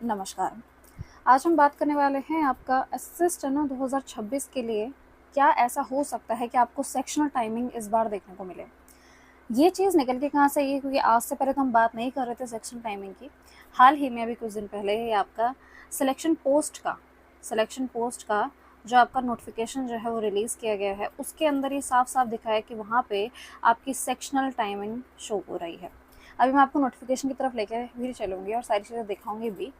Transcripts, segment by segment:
नमस्कार। आज हम बात करने वाले हैं आपका एसएससी स्टेनो 2026 के लिए क्या ऐसा हो सकता है कि आपको सेक्शनल टाइमिंग इस बार देखने को मिले। ये चीज़ निकल के कहाँ से आई है, क्योंकि आज से पहले तो हम बात नहीं कर रहे थे सेक्शनल टाइमिंग की। हाल ही में अभी कुछ दिन पहले ही आपका सिलेक्शन पोस्ट का जो आपका नोटिफिकेशन जो है वो रिलीज़ किया गया है, उसके अंदर ये साफ साफ दिखा है कि वहाँ पे आपकी सेक्शनल टाइमिंग शो हो रही है। अभी मैं आपको नोटिफिकेशन की तरफ लेकर भी चलूँगी और सारी चीज़ें दिखाऊंगी भी।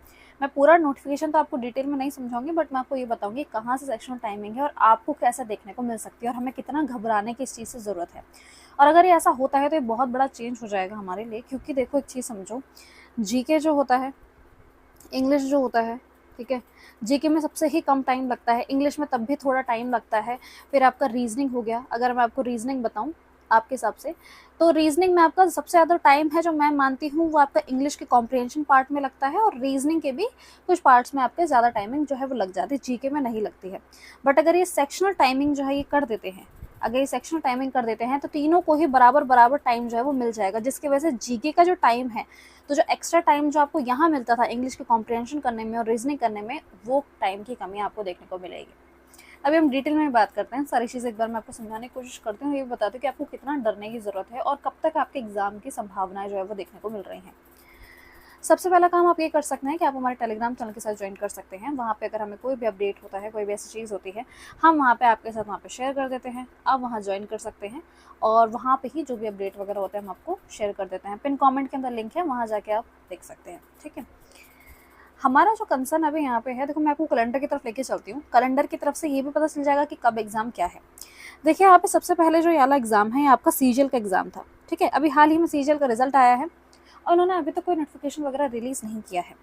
मैं पूरा नोटिफिकेशन तो आपको डिटेल में नहीं समझाऊंगी, बट मैं आपको ये बताऊंगी कहाँ से सेक्शनल टाइमिंग है और आपको कैसे देखने को मिल सकती है और हमें कितना घबराने की इस चीज़ से ज़रूरत है। और अगर ये ऐसा होता है तो ये बहुत बड़ा चेंज हो जाएगा हमारे लिए, क्योंकि देखो एक चीज़ समझो, जीके जो होता है, इंग्लिश जो होता है, ठीक है, जीके में सबसे ही कम टाइम लगता है, इंग्लिश में तब भी थोड़ा टाइम लगता है। फिर आपका रीजनिंग हो गया। अगर मैं आपको रीजनिंग बताऊं आपके हिसाब से, तो रीजनिंग में आपका सबसे ज़्यादा टाइम है जो मैं मानती हूँ वो आपका इंग्लिश के कॉम्प्रिहेंशन पार्ट में लगता है, और रीजनिंग के भी कुछ पार्ट्स में आपके ज़्यादा टाइमिंग जो है वो लग जाती है, जीके में नहीं लगती है। बट अगर ये सेक्शनल टाइमिंग जो है ये कर देते हैं, अगर ये सेक्शनल टाइमिंग कर देते हैं तो तीनों को ही बराबर बराबर टाइम जो है वो मिल जाएगा, जिसकी वजह से जीके का जो टाइम है, तो जो एक्स्ट्रा टाइम जो आपको यहाँ मिलता था इंग्लिश के कॉम्प्रिहेंशन करने में और रीजनिंग करने में, वो टाइम की कमी आपको देखने को मिलेगी। अभी हम डिटेल में बात करते हैं, सारी चीज़ें एक बार मैं आपको समझाने की कोशिश करती हूँ, ये बताती हूँ कि आपको कितना डरने की ज़रूरत है और कब तक आपके एग्जाम की संभावनाएं जो है वो देखने को मिल रही हैं। सबसे पहला काम आप ये कर सकते हैं कि आप हमारे टेलीग्राम चैनल के साथ ज्वाइन कर सकते हैं। वहाँ पे अगर हमें कोई भी अपडेट होता है, कोई भी ऐसी चीज़ होती है, हम वहाँ पे आपके साथ वहाँ पे शेयर कर देते हैं। आप वहाँ ज्वाइन कर सकते हैं और वहाँ पे ही जो भी अपडेट वगैरह होते हैं हम आपको शेयर कर देते हैं। पिन कमेंट के अंदर लिंक है, वहाँ जाके आप देख सकते हैं, ठीक है। हमारा जो कंसर्न अभी यहाँ पे है, देखो मैं आपको कैलेंडर की तरफ लेके चलती हूँ। कैलेंडर की तरफ से ये भी पता चल जाएगा कि कब एग्जाम क्या है। देखिए यहाँ पे सबसे पहले जो ये वाला एग्जाम है, ये आपका सीजीएल का एग्जाम था, ठीक है। अभी हाल ही में सीजीएल का रिजल्ट आया है और उन्होंने अभी तक कोई नोटिफिकेशन वगैरह रिलीज़ नहीं किया है।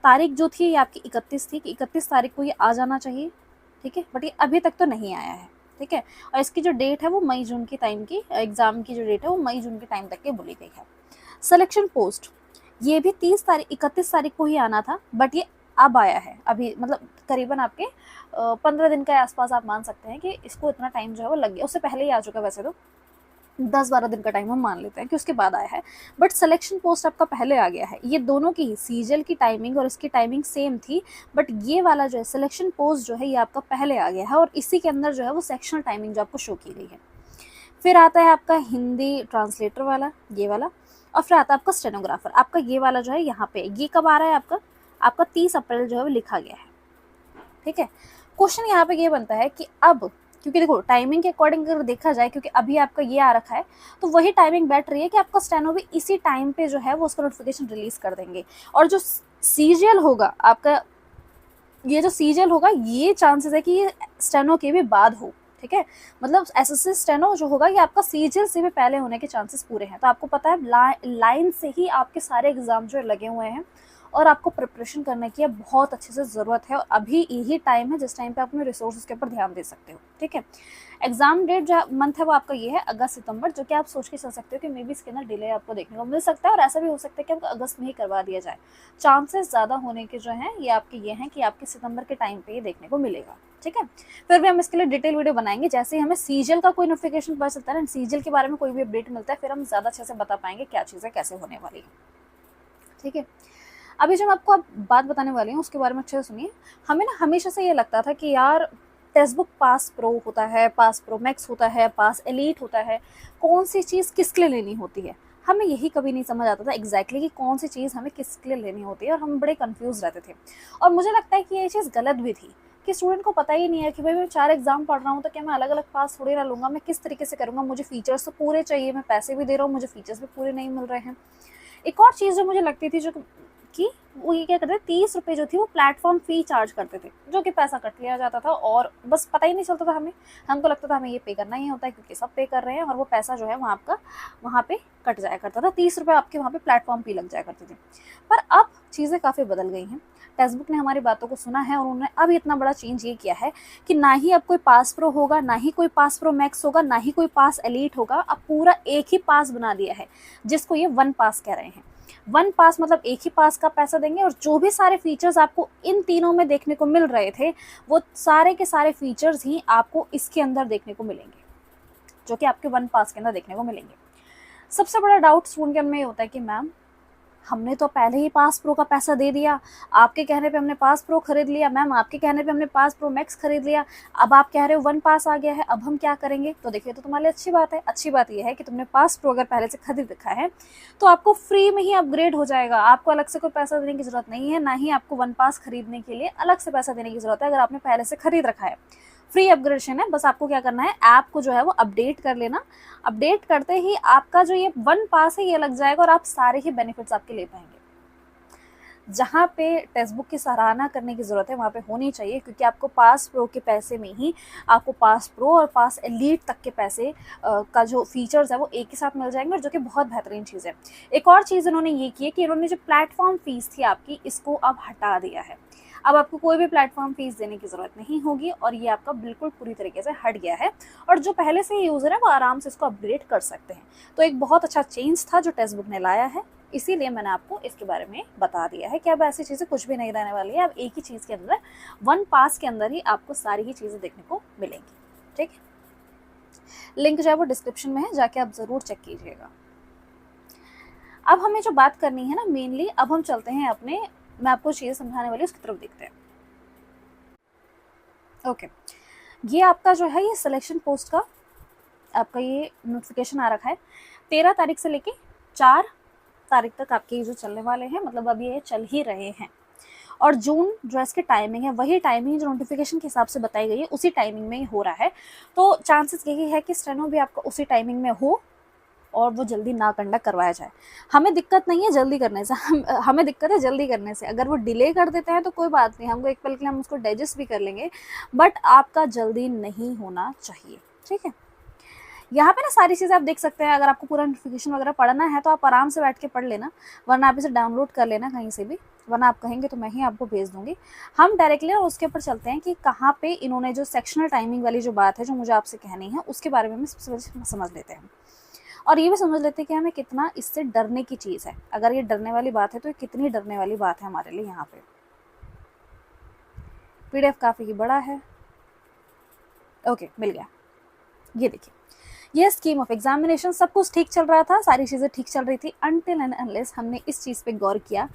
तारीख जो थी ये आपकी 31 थी कि 31 तारीख को ये आ जाना चाहिए, ठीक है, बट ये अभी तक तो नहीं आया है, ठीक है। और इसकी जो डेट है वो मई जून की टाइम की, एग्ज़ाम की जो डेट है वो मई जून के टाइम तक की बोली गई है। सिलेक्शन पोस्ट ये भी 31 तारीख को ही आना था, बट ये अब आया है, अभी मतलब करीबन आपके 15 दिन के आसपास आप मान सकते हैं कि इसको इतना टाइम जो है वो लग गया। उससे पहले ही आ चुका, वैसे तो 10-12 दिन का टाइम हम मान लेते हैं कि उसके बाद आया है, बट सिलेक्शन पोस्ट आपका पहले आ गया है। ये दोनों की सीजीएल की टाइमिंग और इसकी टाइमिंग सेम थी, बट ये वाला जो है सिलेक्शन पोस्ट जो है ये आपका पहले आ गया है और इसी के अंदर जो है वो सेक्शनल टाइमिंग जो आपको शो की गई है। फिर आता है आपका हिंदी ट्रांसलेटर वाला, ये वाला, और फिर आता है आपका स्टेनोग्राफर। आपका ये वाला जो है यहाँ पे, ये कब आ रहा है आपका, आपका 30 अप्रैल जो है वो लिखा गया है, ठीक है। क्वेश्चन यहाँ पे ये बनता है कि अब, क्योंकि देखो टाइमिंग के अकॉर्डिंग अगर देखा जाए, क्योंकि अभी आपका ये आ रखा है, तो वही टाइमिंग बैठ रही है कि आपका स्टेनो भी इसी टाइम पे जो है वो उसका नोटिफिकेशन रिलीज कर देंगे। और जो सीजीएल होगा आपका, ये जो सीजीएल होगा ये चांसेस है कि ये स्टेनो के भी बाद हो, ठीक है। मतलब एसएससी स्टेनो जो होगा ये आपका सीजीएल से भी पहले होने के चांसेस पूरे हैं। तो आपको पता है लाइन से ही आपके सारे एग्जाम जो लगे हुए हैं और आपको प्रिपरेशन करने की बहुत अच्छे से ज़रूरत है, और अभी यही टाइम है जिस टाइम पे आप अपने रिसोर्सेज के ऊपर ध्यान दे सकते हो, ठीक है। एग्जाम डेट जो मंथ है वो आपका ये है अगस्त सितंबर, जो कि आप सोच के चल सकते हो कि मे बी इसके अंदर डिले आपको देखने को मिल सकता है, और ऐसा भी हो सकता है कि आपको अगस्त में ही करवा दिया जाए। चांसेस ज़्यादा होने के जो हैं ये आपके ये हैं कि आपके सितंबर के टाइम पे ये देखने को मिलेगा, ठीक है। फिर भी हम इसके लिए डिटेल वीडियो बनाएंगे, जैसे ही हमें सीजीएल का कोई नोटिफिकेशन पता चलता है ना, सीजीएल के बारे में कोई भी अपडेट मिलता है, फिर हम ज़्यादा अच्छे से बता पाएंगे क्या चीज़ें कैसे होने वाली है, ठीक है। अभी जो मैं आपको अब बात बताने वाली हूँ उसके बारे में अच्छे से सुनिए। हमें ना हमेशा से ये लगता था कि यार टेक्स्ट बुक पास प्रो होता है, पास प्रो मैक्स होता है, पास एलीट होता है, कौन सी चीज़ किसके लिए लेनी होती है। हमें यही कभी नहीं समझ आता था एग्जैक्टली कि कौन सी चीज़ हमें किसके लिए लेनी होती है, और हम बड़े कंफ्यूज रहते थे। और मुझे लगता है कि ये चीज़ गलत भी थी कि स्टूडेंट को पता ही नहीं है कि भाई मैं 4 एग्जाम पढ़ रहा हूँ तो क्या मैं अलग अलग पास थोड़ी ना लूँगा, मैं किस तरीके से करूँगा, मुझे फीचर्स तो पूरे चाहिए, मैं पैसे भी दे रहा हूँ, मुझे फीचर्स भी पूरे नहीं मिल रहे हैं। एक और चीज़ जो मुझे लगती थी, जो कि वो ये क्या करते थे, 30 रुपये जो थी वो प्लेटफॉर्म फी चार्ज करते थे, जो कि पैसा कट लिया जाता था और बस पता ही नहीं चलता था हमें। हमको लगता था हमें ये पे करना ही होता है क्योंकि सब पे कर रहे हैं, और वो पैसा जो है वहाँ आपका वहाँ पे कट जाया करता था। 30 रुपये आपके वहाँ पे प्लेटफॉर्म फी लग जाया करती थी। पर अब चीज़ें काफ़ी बदल गई हैं। टेक्स्ट बुक ने हमारी बातों को सुना है और उन्होंने अब इतना बड़ा चेंज ये किया है कि ना ही अब कोई पास प्रो होगा, ना ही कोई पास प्रो मैक्स होगा, ना ही कोई पास एलीट होगा। अब पूरा एक ही पास बना दिया है, जिसको ये वन पास कह रहे हैं। वन पास मतलब एक ही पास का पैसा देंगे, और जो भी सारे फीचर्स आपको इन तीनों में देखने को मिल रहे थे वो सारे के सारे फीचर्स ही आपको इसके अंदर देखने को मिलेंगे, जो कि आपके वन पास के अंदर देखने को मिलेंगे। सबसे बड़ा डाउट स्टूडेंट के मन में ये होता है कि मैम हमने तो पहले ही पास प्रो का पैसा दे दिया, आपके कहने पे हमने पास प्रो खरीद लिया, मैम आपके कहने पे हमने पास प्रो मैक्स खरीद लिया, अब आप कह रहे हो वन पास आ गया है, अब हम क्या करेंगे? तो देखिए, तो तुम्हारे लिए अच्छी बात है। अच्छी बात यह है कि तुमने पास प्रो अगर पहले से खरीद रखा है तो आपको फ्री में ही अपग्रेड हो जाएगा, आपको अलग से कोई पैसा देने की जरूरत नहीं है, ना ही आपको वन पास खरीदने के लिए अलग से पैसा देने की जरूरत है। अगर आपने पहले से खरीद रखा है, फ्री अपग्रेडेशन है, बस आपको क्या करना है, ऐप को जो है वो अपडेट कर लेना। अपडेट करते ही आपका जो ये वन पास है ये लग जाएगा और आप सारे ही बेनिफिट्स आपके ले पाएंगे। जहाँ पे टेक्स्ट बुक की सराहना करने की ज़रूरत है वहाँ पे होनी चाहिए, क्योंकि आपको पास प्रो के पैसे में ही आपको पास प्रो और पास एलीट तक के पैसे का जो फीचर्स है वो एक ही साथ मिल जाएंगे, और जो कि बहुत बेहतरीन चीज़ है। एक और चीज़ इन्होंने ये की है कि इन्होंने जो प्लेटफॉर्म फीस थी आपकी, इसको अब हटा दिया है। अब आपको कोई भी प्लेटफॉर्म फीस देने की ज़रूरत नहीं होगी, और ये आपका बिल्कुल पूरी तरीके से हट गया है, और जो पहले से ही यूज़र है वो आराम से इसको अपग्रेड कर सकते हैं। तो एक बहुत अच्छा चेंज था जो टेक्स्ट बुक ने लाया है, इसीलिए मैंने आपको इसके बारे में बता दिया है कि अब ऐसी चीज़ें कुछ भी नहीं रहने वाली है। अब एक ही चीज़ के अंदर, वन पास के अंदर ही आपको सारी ही चीज़ें देखने को मिलेंगी। ठीक है, लिंक जो है वो डिस्क्रिप्शन में है, जाके आप ज़रूर चेक कीजिएगा। अब हमें जो बात करनी है ना मेनली, अब हम चलते हैं अपने, मैं आपको चीज़ें समझाने वाली उसकी तरफ देखते हैं। ओके, ये आपका जो है ये सिलेक्शन पोस्ट का आपका ये नोटिफिकेशन आ रखा है। 13 तारीख से लेके 4 तारीख तक आपके जो चलने वाले हैं, मतलब अब ये चल ही रहे हैं। और जून जो इसकी टाइमिंग है वही टाइमिंग जो नोटिफिकेशन के हिसाब से बताई गई है, उसी टाइमिंग में ही हो रहा है। तो चांसेस यही है कि स्टेनो भी आपका उसी टाइमिंग में हो और वो जल्दी ना कंडक्ट करवाया जाए। हमें दिक्कत नहीं है जल्दी करने से, हमें दिक्कत है जल्दी करने से। अगर वो डिले कर देते हैं तो कोई बात नहीं, हमको एक पल के लिए हम उसको डाइजेस्ट भी कर लेंगे, बट आपका जल्दी नहीं होना चाहिए। ठीक है, यहाँ पे ना सारी चीज़ें आप देख सकते हैं। अगर आपको पूरा नोटिफिकेशन वगैरह पढ़ना है तो आप आराम से बैठ के पढ़ लेना, वरना आप इसे डाउनलोड कर लेना कहीं से भी, वरना आप कहेंगे तो मैं ही आपको भेज दूंगी। हम डायरेक्टली उसके ऊपर चलते हैं कि कहाँ पे इन्होंने जो सेक्शनल टाइमिंग वाली जो बात है जो मुझे आपसे कहनी है उसके बारे में सबसे पहले समझ लेते हैं, और ये भी समझ लेते हैं कि हमें कितना इससे डरने की चीज़ है। अगर ये डरने वाली बात है तो ये कितनी डरने वाली बात है हमारे लिए। यहाँ पे PDF काफ़ी ही बड़ा है। ओके, मिल गया। ये देखिए, ये स्कीम ऑफ एग्जामिनेशन, सब कुछ ठीक चल रहा था, सारी चीज़ें ठीक चल रही थी, अनटिल एंड अनलेस हमने इस चीज़ पे गौर किया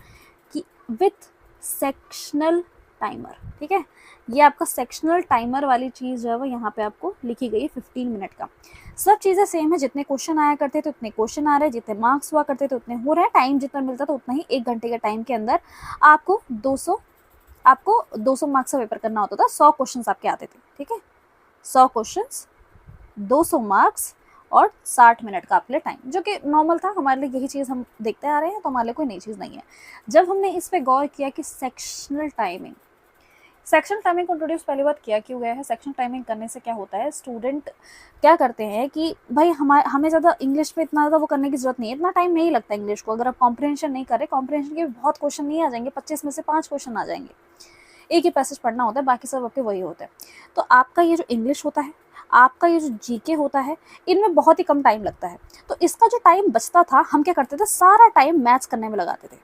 कि विथ सेक्शनल टाइमर। ठीक है, ये आपका सेक्शनल टाइमर वाली चीज़ जो है वो यहाँ पे आपको लिखी गई है 15 मिनट का। सब चीज़ें सेम है, जितने क्वेश्चन आया करते थे उतने क्वेश्चन आ रहे हैं, जितने मार्क्स हुआ करते थे उतने हो रहे हैं, टाइम जितना मिलता था उतना ही। 1 घंटे के टाइम के अंदर आपको 200 मार्क्स का पेपर करना होता था। 100 क्वेश्चन आपके आते थे। ठीक है, 100 क्वेश्चन, 200 मार्क्स और 60 मिनट का आपके लिए टाइम, जो कि नॉर्मल था हमारे लिए। यही चीज़ हम देखते आ रहे हैं, तो हमारे लिए कोई नई चीज़ नहीं है। जब हमने इस पे गौर किया कि सेक्शनल टाइमिंग को इंट्रोड्यूस पहली बार किया क्यों गया है, सेक्शनल टाइमिंग करने से क्या होता है, स्टूडेंट क्या करते हैं कि भाई हमें ज़्यादा इंग्लिश पे इतना ज़्यादा वो करने की ज़रूरत नहीं है, इतना टाइम नहीं लगता इंग्लिश को। अगर आप कॉम्प्रिहेंशन नहीं करें, कॉम्प्रिहेंशन के बहुत क्वेश्चन नहीं आ जाएंगे, 25 में से 5 क्वेश्चन आ जाएंगे, एक ही पैसेज पढ़ना होता है, बाकी सब आपके वही होते हैं। तो आपका ये जो इंग्लिश होता है, आपका ये जो GK होता है, इनमें बहुत ही कम टाइम लगता है। तो इसका जो टाइम बचता था, हम क्या करते थे, सारा टाइम मैथ्स करने में लगाते थे,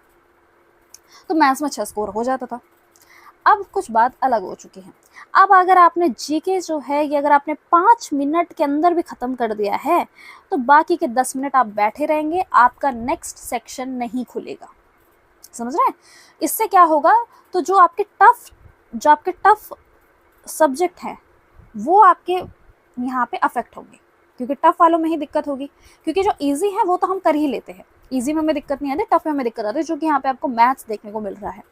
तो मैथ्स में अच्छा स्कोर हो जाता था। अब कुछ बात अलग हो चुकी है। अब अगर आपने GK जो है ये अगर आपने 5 मिनट के अंदर भी ख़त्म कर दिया है तो बाकी के 10 मिनट आप बैठे रहेंगे, आपका नेक्स्ट सेक्शन नहीं खुलेगा। समझ रहे हैं? इससे क्या होगा, तो जो आपके टफ सब्जेक्ट हैं वो आपके यहाँ पे अफेक्ट होंगे, क्योंकि टफ वालों में ही दिक्कत होगी। क्योंकि जो इजी है वो तो हम कर ही लेते हैं, इजी में हमें दिक्कत नहीं आती, टफ में हमें दिक्कत आती है, जो कि यहाँ पे आपको मैथ्स देखने को मिल रहा है।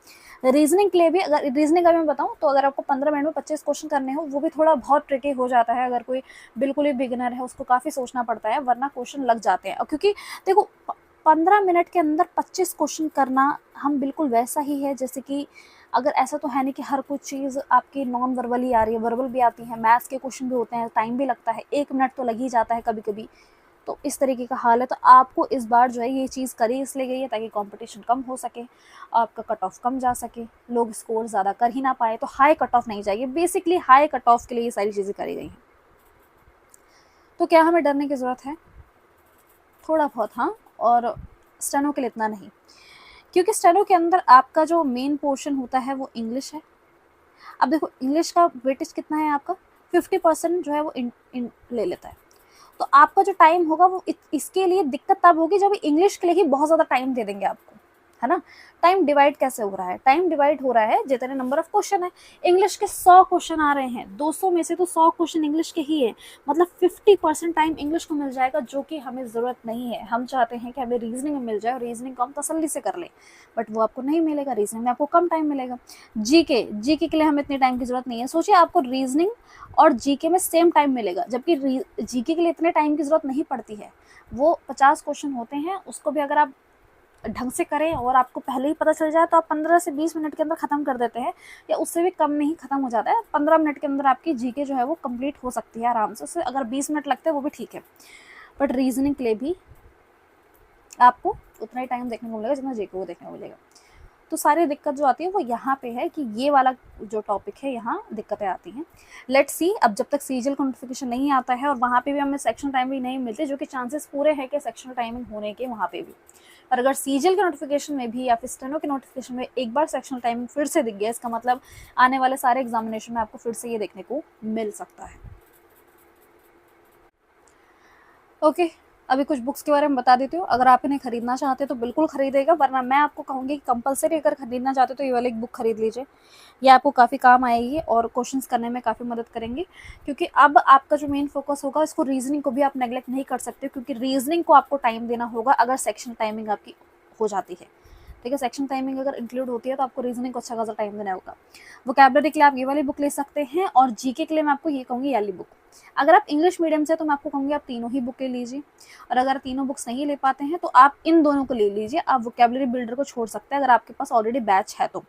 रीजनिंग के लिए भी, अगर रीजनिंग का मैं बताऊँ तो अगर आपको 15 मिनट में 25 क्वेश्चन करने हो, वो भी थोड़ा बहुत ट्रिकी हो जाता है। अगर कोई बिल्कुल ही बिगिनर है उसको काफ़ी सोचना पड़ता है, वरना क्वेश्चन लग जाते हैं। क्योंकि देखो 15 मिनट के अंदर 25 क्वेश्चन करना हम बिल्कुल वैसा ही है जैसे कि, अगर ऐसा तो है नहीं कि हर कुछ चीज़ आपकी नॉन वर्बल ही आ रही है, वर्बल भी आती है, मैथ्स के क्वेश्चन भी होते हैं, टाइम भी लगता है, 1 मिनट तो लग ही जाता है कभी कभी। तो इस तरीके का हाल है। तो आपको इस बार जो है ये चीज़ करी इसलिए गई है ताकि कंपटीशन कम हो सके, आपका कट ऑफ कम जा सके, लोग स्कोर ज़्यादा कर ही ना पाए, तो हाई कट ऑफ नहीं चाहिए। बेसिकली हाई कट ऑफ के लिए ये सारी चीज़ें करी गई हैं। तो क्या हमें डरने की ज़रूरत है? थोड़ा बहुत हाँ, और स्टेनो के लिए इतना नहीं, क्योंकि स्टेनो के अंदर आपका जो मेन पोर्शन होता है वो इंग्लिश है। अब देखो इंग्लिश का वेटेज कितना है आपका, 50% जो है वो इन ले लेता है। तो आपका जो टाइम होगा वो इसके लिए दिक्कत तब होगी जब इंग्लिश के लिए ही बहुत ज़्यादा टाइम दे देंगे आपको। है ना। टाइम डिवाइड कैसे हो रहा है, टाइम डिवाइड हो रहा है जितने नंबर ऑफ क्वेश्चन है। इंग्लिश के 100 क्वेश्चन आ रहे हैं, 200 में से तो 100 क्वेश्चन इंग्लिश के ही है, मतलब 50% टाइम इंग्लिश को मिल जाएगा, जो कि हमें ज़रूरत नहीं है। हम चाहते हैं कि हमें रीजनिंग में मिल जाए और रीजनिंग को हम तसल्ली से कर लें, बट वो आपको नहीं मिलेगा। रीजनिंग में आपको कम टाइम मिलेगा। जीके के लिए हमें इतने टाइम की जरूरत नहीं है। सोचिए आपको रीजनिंग और जीके में सेम टाइम मिलेगा, जबकि जीके के लिए इतने टाइम की जरूरत नहीं पड़ती है। वो 50 क्वेश्चन होते हैं, उसको भी अगर आप ढंग से करें और आपको पहले ही पता चल जाए तो आप 15 से 20 मिनट के अंदर ख़त्म कर देते हैं, या उससे भी कम में ही ख़त्म हो जाता है। 15 मिनट के अंदर आपकी जीके जो है वो कंप्लीट हो सकती है आराम से। उससे अगर 20 मिनट लगते हैं वो भी ठीक है, बट रीजनिंग के लिए भी आपको उतना ही टाइम देखने को मिलेगा जितना जीके को देखने को मिलेगा। तो सारी दिक्कत जो आती है वो यहाँ पे है कि ये वाला जो टॉपिक है यहाँ दिक्कतें आती हैं। लेट्स सी, अब जब तक सीजीएल का नोटिफिकेशन नहीं आता है और वहाँ पे भी हमें सेक्शन टाइमिंग नहीं मिलती, जो कि चांसेस पूरे हैं कि सेक्शनल टाइमिंग होने के वहाँ पे भी। और अगर सीजीएल के नोटिफिकेशन में भी या फिर स्टेनो के नोटिफिकेशन में एक बार सेक्शनल टाइमिंग फिर से दिख गया, इसका मतलब आने वाले सारे एग्जामिनेशन में आपको फिर से ये देखने को मिल सकता है। ओके, अभी कुछ बुक्स के बारे में बता देती हूँ। अगर आप इन्हें खरीदना चाहते हैं तो बिल्कुल खरीदेगा, वरना मैं आपको कहूँगी कि कंपलसरी अगर खरीदना चाहते हो तो ये वाली एक बुक खरीद लीजिए। ये आपको काफ़ी काम आएगी और क्वेश्चंस करने में काफ़ी मदद करेंगे, क्योंकि अब आपका जो मेन फोकस होगा, इसको रीजनिंग को भी आप नेगलेक्ट नहीं कर सकते, क्योंकि रीजनिंग को आपको टाइम देना होगा अगर सेक्शन टाइमिंग आपकी हो जाती है। ठीक है, सेक्शन टाइमिंग अगर इंक्लूड होती है तो आपको रीजनिंग को अच्छा खासा टाइम देना होगा। वोकैबुलरी के लिए आप ये वाली बुक ले सकते हैं, और जीके के लिए मैं आपको ये कहूँगी ये वाली बुक। अगर आप इंग्लिश मीडियम से तो मैं आपको कहूँगी आप तीनों ही बुक ले लीजिए, और अगर तीनों बुक्स नहीं ले पाते हैं तो आप इन दोनों को ले लीजिए। आप वोकैबुलरी बिल्डर को छोड़ सकते हैं अगर आपके पास ऑलरेडी बैच है तो।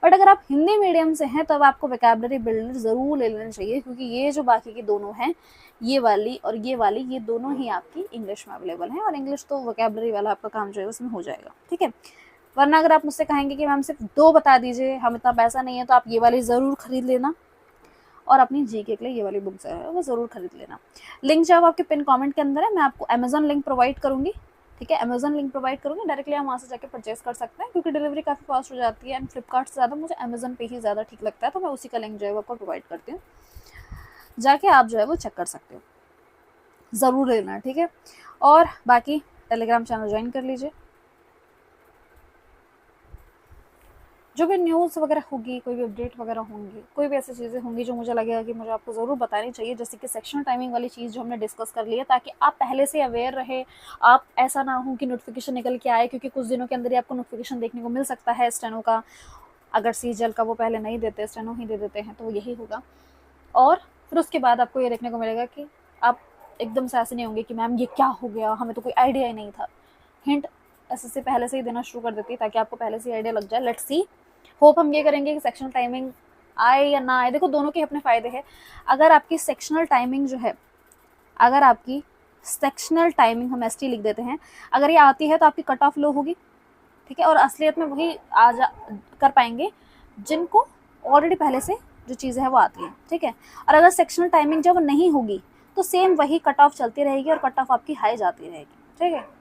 बट अगर आप हिंदी मीडियम से हैं तब आपको वोकैबुलरी बिल्डर ज़रूर ले लेना चाहिए, क्योंकि ये जो बाकी की दोनों हैं, ये वाली और ये वाली, ये दोनों ही आपकी इंग्लिश में अवेलेबल हैं, और इंग्लिश तो वोकैबुलरी वाला आपका काम जो है उसमें हो जाएगा। ठीक है, वरना अगर आप मुझसे कहेंगे कि मैम सिर्फ 2 बता दीजिए, हम इतना पैसा नहीं है, तो आप ये वाली ज़रूर खरीद लेना, और अपनी जीके के लिए ये वाली बुक जो है वो ज़रूर खरीद लेना। लिंक जो है आपके पिन कमेंट के अंदर है, मैं आपको अमेजोन लिंक प्रोवाइड करूँगी। ठीक है, अमेजोन लिंक प्रोवाइड करूँगी, डायरेक्टली आप वहाँ से जाकर परचेस कर सकते हैं, क्योंकि डिलीवरी काफ़ी फास्ट हो जाती है। एंड फ्लिपकार्ट से ज़्यादा मुझे अमेजोन पे ही ज़्यादा ठीक लगता है, तो मैं उसी का लिंक जो है वो आपको प्रोवाइड करती हूँ, जाके आप जो है वो चेक कर सकते हो, ज़रूर लेना। ठीक है, और बाकी टेलीग्राम चैनल ज्वाइन कर लीजिए। जो भी न्यूज़ वगैरह होगी, कोई भी अपडेट वगैरह होंगी, कोई भी ऐसी चीज़ें होंगी जो मुझे लगेगा कि मुझे आपको ज़रूर बतानी चाहिए, जैसे कि सेक्शनल टाइमिंग वाली चीज़ जो हमने डिस्कस कर ली है, ताकि आप पहले से अवेयर रहे। आप ऐसा ना हो कि नोटिफिकेशन निकल के आए, क्योंकि कुछ दिनों के अंदर ही आपको नोटिफिकेशन देखने को मिल सकता है स्टेनो का। अगर सीजीएल का वो पहले नहीं देते, स्टेनो ही दे देते हैं, तो यही होगा। और फिर उसके बाद आपको ये देखने को मिलेगा कि आप एकदम से ऐसे नहीं होंगे कि मैम ये क्या हो गया, हमें तो कोई आइडिया ही नहीं था। हिंट ऐसे पहले से ही देना शुरू कर देती है, ताकि आपको पहले से आइडिया लग जाए। लेट्स सी, होप हम ये करेंगे कि सेक्शनल टाइमिंग आए या ना आए, देखो दोनों के अपने फ़ायदे हैं। अगर आपकी सेक्शनल टाइमिंग जो है, अगर आपकी सेक्शनल टाइमिंग, हम एसटी लिख देते हैं, अगर ये आती है तो आपकी कट ऑफ लो होगी। ठीक है, और असलियत में वही कर पाएंगे जिनको ऑलरेडी पहले से जो चीज़ें हैं वो आती हैं। ठीक है, और अगर सेक्शनल टाइमिंग जब नहीं होगी तो सेम वही कट ऑफ चलती रहेगी और कट ऑफ आपकी हाई जाती रहेगी। ठीक है,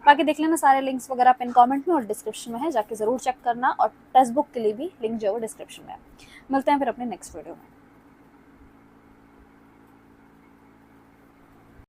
बाकी देख लेना, सारे लिंक्स वगैरह पिन कमेंट में और डिस्क्रिप्शन में है, जाके ज़रूर चेक करना। और टेक्स्ट बुक के लिए भी लिंक जो है वो डिस्क्रिप्शन में है। मिलते हैं फिर अपने नेक्स्ट वीडियो में।